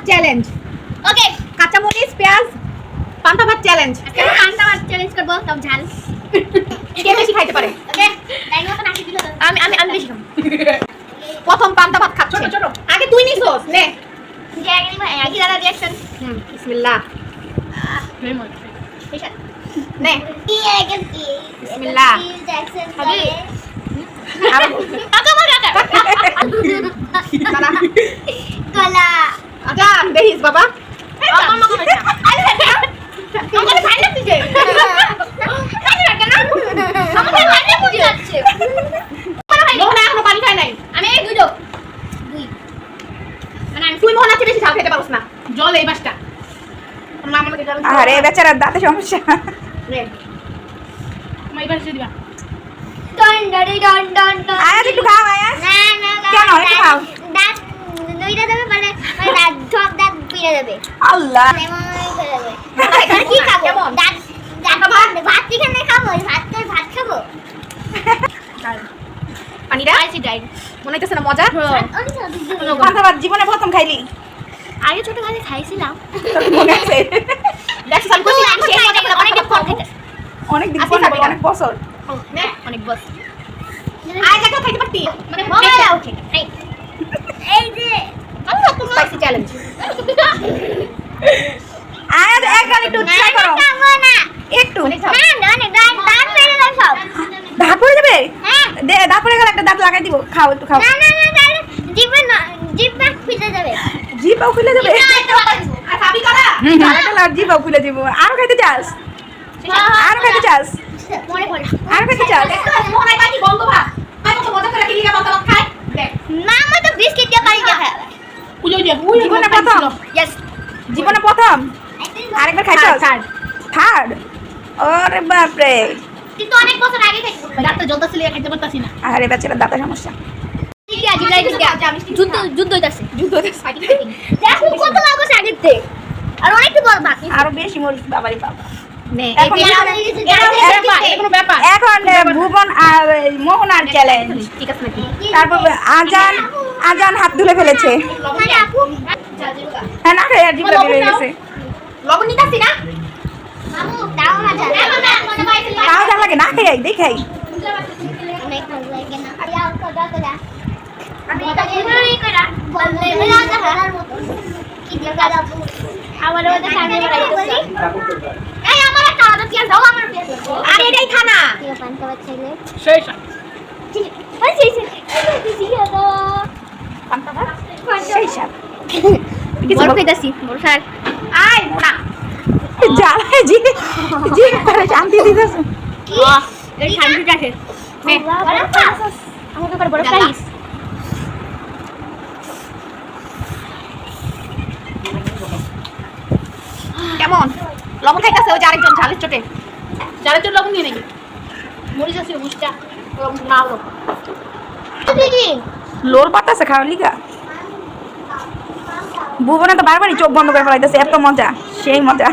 Challenge. ওকে, কাঁচামরিচ পেঁয়াজ পান্তা ভাত চ্যালেঞ্জ। পান্তা ভাত চ্যালেঞ্জ করব, তবে ঝাল। কে বেশি খাইতে পারে? ওকে, ডাইনো তো নাকি দিল। আমি বেশি খাবো। প্রথম পান্তা ভাত খাচ্ছে। ছোট আগে তুই নিছস নে। যে আগে দাদা রিঅ্যাকশন। বিসমিল্লাহ ভেরি মাচ নে। বিসমিল্লাহ। হাবি আগে মজা কর। কলা। আচ্ছা দেখিস বাবা। আমার মনে হয় আমাকে ভাই না দিছে। আমাকে ভাই না বুঝি যাচ্ছে। মোহনা এখনো পানি খায় নাই। আমি এই দুই মানে তুই মোহনা চেয়ে বেশি ঝাল খেতে পারছ না। জল এই বাসটা মা আমাকে জানো। আরে বেচারার দাঁতে সমস্যা। নে মই এই বাসটা দিবা টন ডন ডন ডন। আয়াত একটু খাও আয়াত। না না কেন? একটু খাও। দাঁত দুইটা দেবে মানে দাঁত সব দাঁত পিড়ে দেবে। আল্লাহ লেমন করে দেবে। আর কি খাবো? কেমন? দাঁত ভাত এখানে খাবো, ভাত খাবো। পানিটা আইছি ডাইন। মনে হইতেছে না মজা? পান্তা ভাত জীবনে প্রথম খাইলি? আগে ছোটবেলায় খাইছিলাম। মনে আছে? দেখছ আমি কইছি আমি সেই মজা অনেক দিন পর খাইতেছি। অনেকদিন আজকে পর খাবি না? অনেক বছর। নে অনেক বস। আজ একটা খাইতে পারতি। মানে মজা ওঠে। এই যে স্পাইসি চ্যালেঞ্জ। আয়াত একবার একটু ট্রাই করো। খাবো না। একটু না অনেক দাঁত পেড়ে দেবে সব। দাঁত পড়ে যাবে? হ্যাঁ। দাঁত পড়ে গেলে একটা দাঁত লাগাই দিব। খাও একটু খাও। না জিভে ফিটে যাবে। জিভও খুলে যাবে। আর খাবি করা? আরেকটা লাট জিভও খুলে দিব। আরো খাইতে চাস? আরো খাইতে চাস? মনে পড়ে। আরো খাইতে চাস? দেখছ মোহনায় পানি বন্ধ ভাত। আমি কত মজা করে কিলিকা পান্তা ভাত খাই। দেখ মামা তো বিস্কিট দিয়ে পানি দিয়ে খায়। পুজো যে জীবনে প্রথম? ইয়েস। জীবনে প্রথম? আরেকবার খাইছস? থার্ড। থার্ড? ওরে বাপ রে। কিন্তু অনেক বছর আগে খাইছি। ডাক্তার জলদা ছিলিয়া খাইতে পারতাছি না আরে বেচারার দাঁতের সমস্যা। যুদ্ধ হইতাছে। যুদ্ধ হইতেছে। দেখো কত লাগছে আগেতে। আর অনেকটা বড় বাকি। আরো বেশি মরিচ বাবারি বাবা। নে এখন কোনো ব্যাপার এখন ভুবন আর মোহনার চ্যালেঞ্জ। ঠিক আছে নাকি? তারপর আজান হাত তুলে ফেলেছে। মানে আপু হ্যাঁ না খাই আর জিভটা বের হয়ে গেছে। লবণ নিতাছি না? মামু দাও না যা। মনে পাইছিল। তাও যা লাগে না খাই দেখাই। অনেক ভালো লাগে না। আর ইয়াও তো দাও। আমি এটা পুরোই করা বললে না হারার মত। কি দিয়ে দাও? আমার ওটা সামনে বাড়াইতেছি। এই আমার একটা আদা কি দাও আমার পেট। আরে এটাই খানা। কি পান্তা ভাত চাইলে? শেষ ওই সেই দিও তো। পান্তা ভাত সেই সাপ। বড় কইতাছি বড় স্যার। আয় মোনা। জ্বালায় জি করে শান্তি দিতেছে। কি এই ঠান্ডা আছে নে বড় খাস আমাকে করে বড় খাইস। কেমন? লবণ খাইতাছে ওই যে আরেকজন ঝালের চোটে। চারে চোর লবণ নিয়ে নাকি মরিচ আছে মুষ্টা না হলো। দিদি লোল পাতাছে খাওয়ার লিগা। ভুবনে তো বারবারই চোখ বন্ধ করে ফেলাইতেছে, এত মজা সেই মজা।